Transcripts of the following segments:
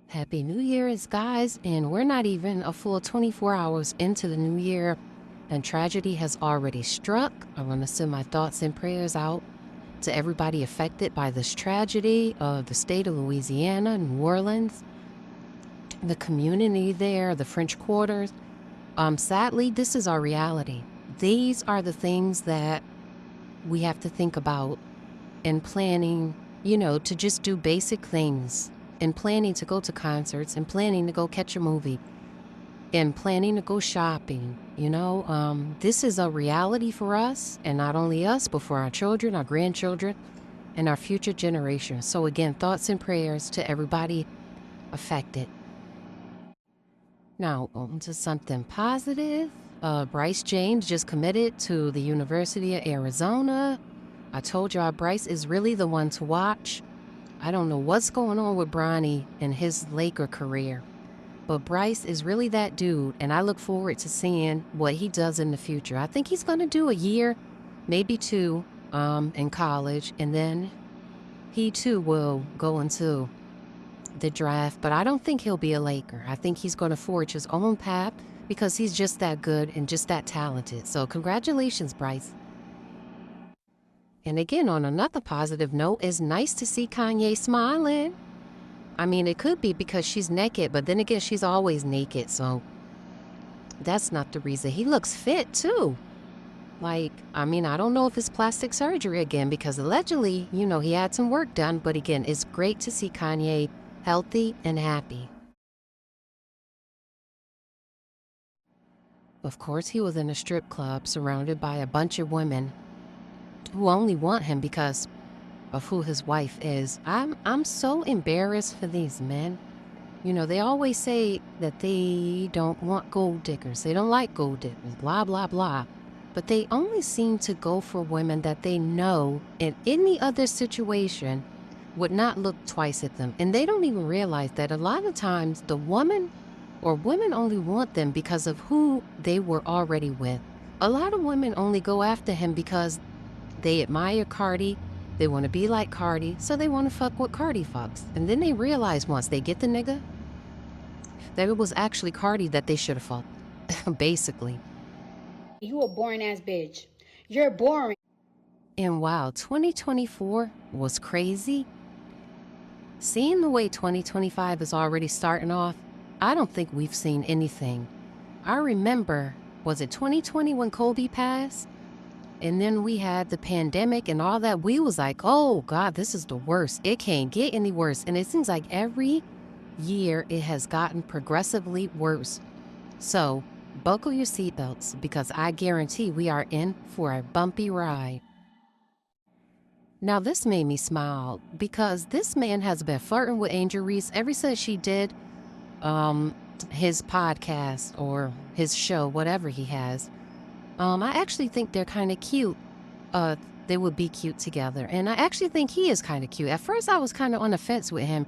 Happy New Year's, guys, and we're not even a full 24 hours into the new year, and tragedy has already struck. I want to send my thoughts and prayers out to everybody affected by this tragedy of the state of Louisiana, New Orleans, the community there, the French Quarters. Sadly, this is our reality. These are the things that we have to think about in planning, to just do basic things, in planning to go to concerts, and planning to go catch a movie, and planning to go shopping. This is a reality for us, and not only us, but for our children, our grandchildren, and our future generations. So again, thoughts and prayers to everybody affected. Now, on to something positive. Bryce James just committed to the University of Arizona. I told y'all Bryce is really the one to watch. I don't know what's going on with Bronny and his Laker career, but Bryce is really that dude, and I look forward to seeing what he does in the future. I think he's going to do a year, maybe two, in college, and then he too will go into the draft, but I don't think he'll be a Laker. I think he's going to forge his own path because he's just that good and just that talented. So congratulations, Bryce. And again, on another positive note, it's nice to see Kanye smiling. I mean, it could be because she's naked, but then again, she's always naked, so that's not the reason. He looks fit, too. I don't know if it's plastic surgery again, because allegedly, he had some work done, but again, it's great to see Kanye healthy and happy. Of course, he was in a strip club surrounded by a bunch of women who only want him because of who his wife is. I'm so embarrassed for these men. They always say that they don't want gold diggers. They don't like gold diggers, blah, blah, blah. But they only seem to go for women that they know in any other situation would not look twice at them. And they don't even realize that a lot of times the woman or women only want them because of who they were already with. A lot of women only go after him because they admire Cardi, they want to be like Cardi, so they want to fuck what Cardi fucks. And then they realize once they get the nigga that it was actually Cardi that they should have fucked, basically. You a boring ass bitch. You're boring. And wow, 2024 was crazy. Seeing the way 2025 is already starting off, I don't think we've seen anything. I remember, was it 2020 when Kobe passed? And then we had the pandemic and all that. We was like, oh God, this is the worst. It can't get any worse. And it seems like every year it has gotten progressively worse. So buckle your seatbelts, because I guarantee we are in for a bumpy ride. Now this made me smile because this man has been flirting with Angel Reese ever since she did his podcast or his show, whatever he has. I actually think they're kind of cute. They would be cute together. And I actually think he is kind of cute. At first, I was kind of on the fence with him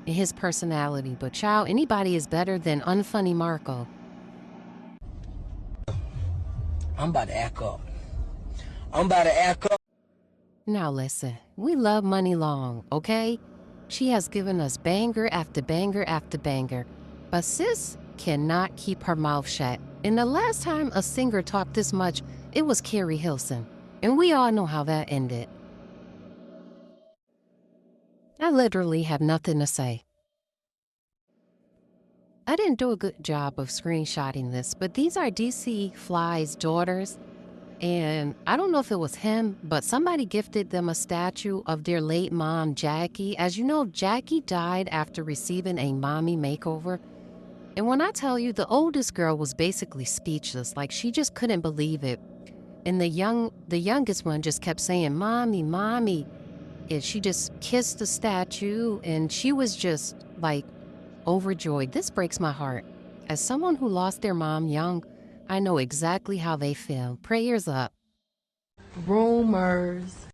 and his personality. But child, anybody is better than unfunny Marco. I'm about to act up. Now listen, we love MUNI Long, okay? She has given us banger after banger after banger. But sis cannot keep her mouth shut. And the last time a singer talked this much, it was Carrie Hilson. And we all know how that ended. I literally have nothing to say. I didn't do a good job of screenshotting this, but these are DC Fly's daughters. And I don't know if it was him, but somebody gifted them a statue of their late mom, Jackie. As you know, Jackie died after receiving a mommy makeover. And when I tell you, the oldest girl was basically speechless, like she just couldn't believe it. And the youngest one just kept saying, "Mommy, mommy." And she just kissed the statue, and she was just like overjoyed. This breaks my heart. As someone who lost their mom young, I know exactly how they feel. Prayers up. Rumors.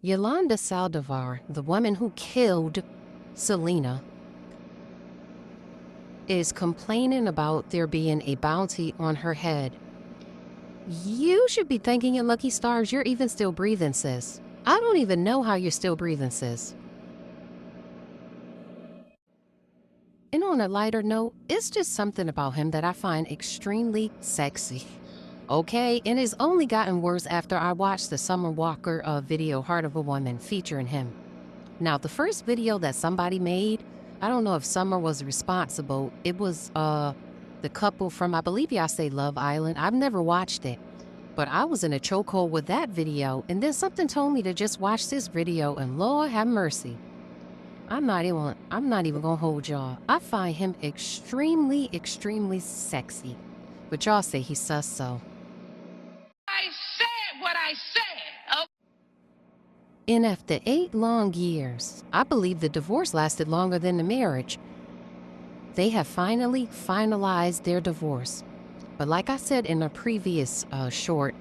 Yolanda Saldivar, the woman who killed Selena, is complaining about there being a bounty on her head. You should be thanking your lucky stars you're even still breathing, sis. I don't even know how you're still breathing, sis. And on a lighter note, it's just something about him that I find extremely sexy. Okay, and it's only gotten worse after I watched the Summer Walker video, Heart of a Woman, featuring him. Now, the first video that somebody made, I don't know if Summer was responsible. It was the couple from, I believe y'all say Love Island. I've never watched it, but I was in a chokehold with that video, and then something told me to just watch this video, and Lord have mercy. I'm not even gonna hold y'all. I find him extremely, extremely sexy. But y'all say he's sus, so. I said what I said. Oh. And after 8 long years, I believe the divorce lasted longer than the marriage. They have finally finalized their divorce. But like I said in a previous short,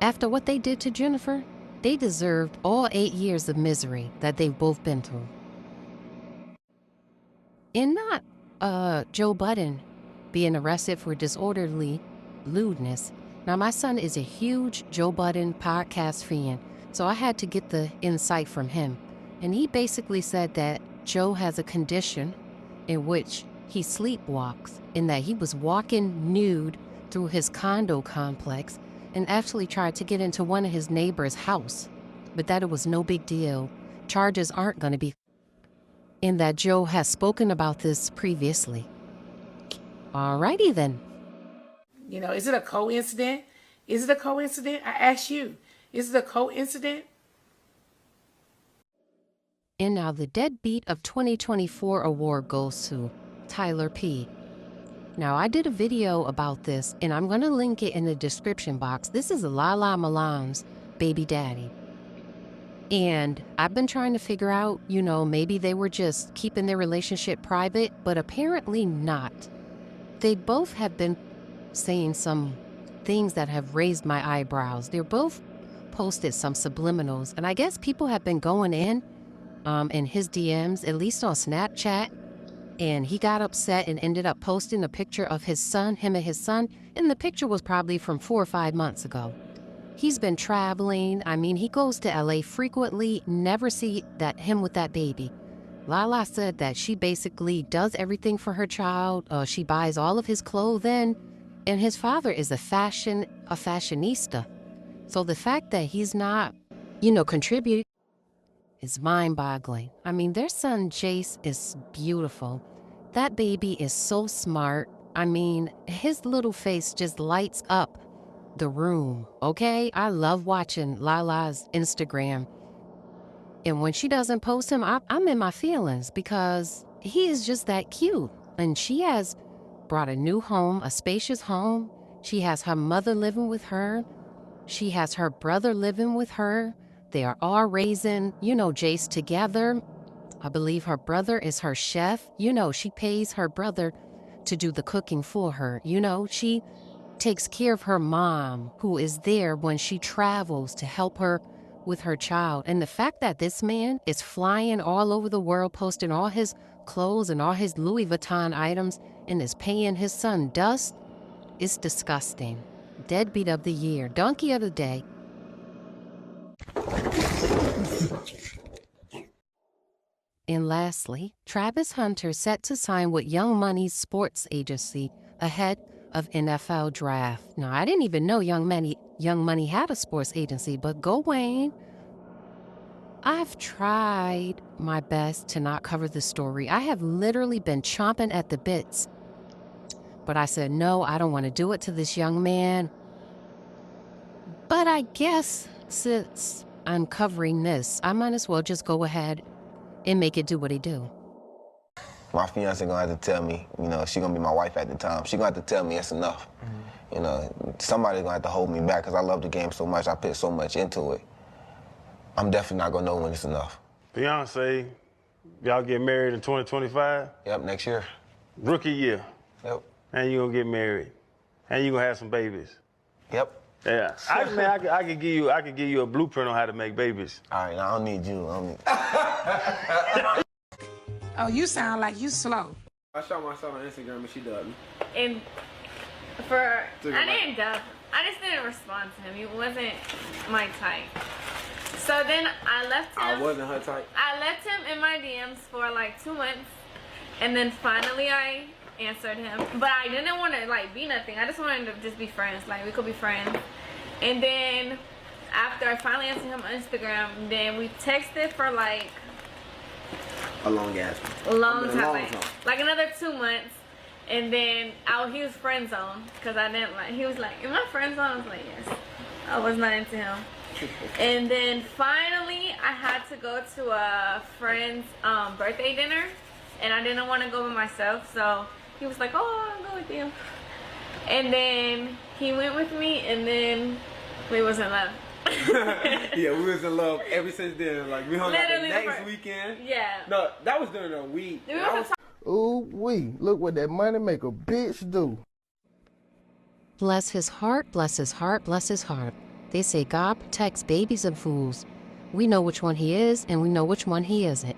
after what they did to Jennifer, they deserved all 8 years of misery that they've both been through. And not Joe Budden being arrested for disorderly lewdness. Now, my son is a huge Joe Budden podcast fan, so I had to get the insight from him. And he basically said that Joe has a condition in which he sleepwalks, in that he was walking nude through his condo complex and actually tried to get into one of his neighbor's house, but that it was no big deal. Charges aren't going to be. And that Joe has spoken about this previously. Alrighty then. You know, is it a coincidence? Is it a coincidence? I ask you, is it a coincidence? And now the Deadbeat of 2024 award goes to Tyler P. Now, I did a video about this, and I'm going to link it in the description box. This is Lala Milan's baby daddy. And I've been trying to figure out, you know, maybe they were just keeping their relationship private, but apparently not. They both have been saying some things that have raised my eyebrows. They're both posted some subliminals, and I guess people have been going in his DMs, at least on Snapchat. And he got upset and ended up posting a picture of his son, him and his son, and the picture was probably from 4 or 5 months ago. He's been traveling. I mean, he goes to LA frequently, never see him with that baby. Lala said that she basically does everything for her child. She buys all of his clothing, and his father is a fashionista. So the fact that he's not, contributing is mind-boggling. I mean, their son, Jace, is beautiful. That baby is so smart. I mean, his little face just lights up the room, okay? I love watching Lala's Instagram. And when she doesn't post him, I'm in my feelings because he is just that cute. And she has brought a new home, a spacious home. She has her mother living with her. She has her brother living with her. They are all raising, Jace together. I believe her brother is her chef. She pays her brother to do the cooking for her. She takes care of her mom, who is there when she travels to help her with her child. And the fact that this man is flying all over the world, posting all his clothes and all his Louis Vuitton items, and is paying his son dust, is disgusting. Deadbeat of the year, donkey of the day. And lastly, Travis Hunter set to sign with Young Money's sports agency ahead of NFL draft. Now, I didn't even know Young Money had a sports agency, but go Wayne. I've tried my best to not cover the story. I have literally been chomping at the bits. But I said, no, I don't want to do it to this young man. But I guess since I'm covering this, I might as well just go ahead and make it do what it do. My fiance gonna have to tell me, she gonna be my wife at the time. She gonna have to tell me it's enough. Somebody's gonna have to hold me back because I love the game so much. I put so much into it. I'm definitely not gonna know when it's enough. Fiance, y'all get married in 2025? Yep, next year. Rookie year. Yep. And you gonna get married. And you gonna have some babies. Yep. Yeah. I could give you a blueprint on how to make babies. All right, now I don't need you. Oh, you sound like you slow. I shot my son on Instagram and she dubbed me. And I didn't dub. I just didn't respond to him. He wasn't my type. So then I left him. I wasn't her type. I left him in my DMs for like 2 months. And then finally I answered him, but I didn't want to like be nothing. I just wanted to just be friends, like we could be friends. And then after I finally answered him on Instagram, then we texted for like A long ass. long time, like another 2 months. And then he was friend zone because I didn't like. He was like, "Am I friend zone?" I was like, "Yes." I was not into him. And then finally, I had to go to a friend's birthday dinner, and I didn't want to go by myself, so he was like, "Oh, I'll go with you." And then he went with me, and then we was in love. Yeah, we was in love ever since then. Like we hung out the next weekend. Yeah. No, that was during a week. Ooh wee, look what that money make a bitch do. Bless his heart, bless his heart, bless his heart. They say God protects babies and fools. We know which one he is, and we know which one he isn't.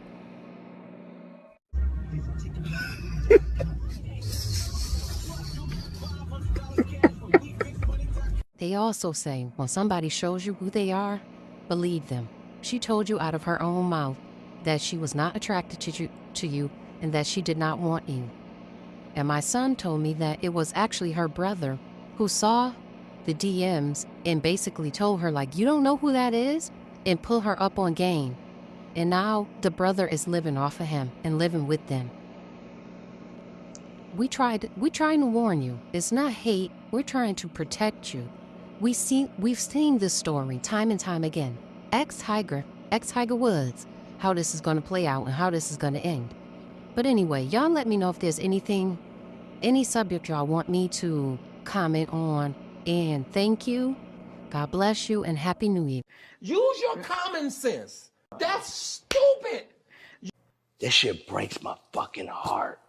They also say when somebody shows you who they are, believe them. She told you out of her own mouth that she was not attracted to you and that she did not want you. And my son told me that it was actually her brother who saw the DMs and basically told her, like, you don't know who that is, and put her up on game. And now the brother is living off of him and living with them. We're trying to warn you. It's not hate. We're trying to protect you. We've seen this story time and time again. Ex-Tiger Woods, how this is going to play out and how this is going to end. But anyway, y'all let me know if there's any subject y'all want me to comment on. And thank you. God bless you and Happy New Year. Use your common sense. That's stupid. This shit breaks my fucking heart.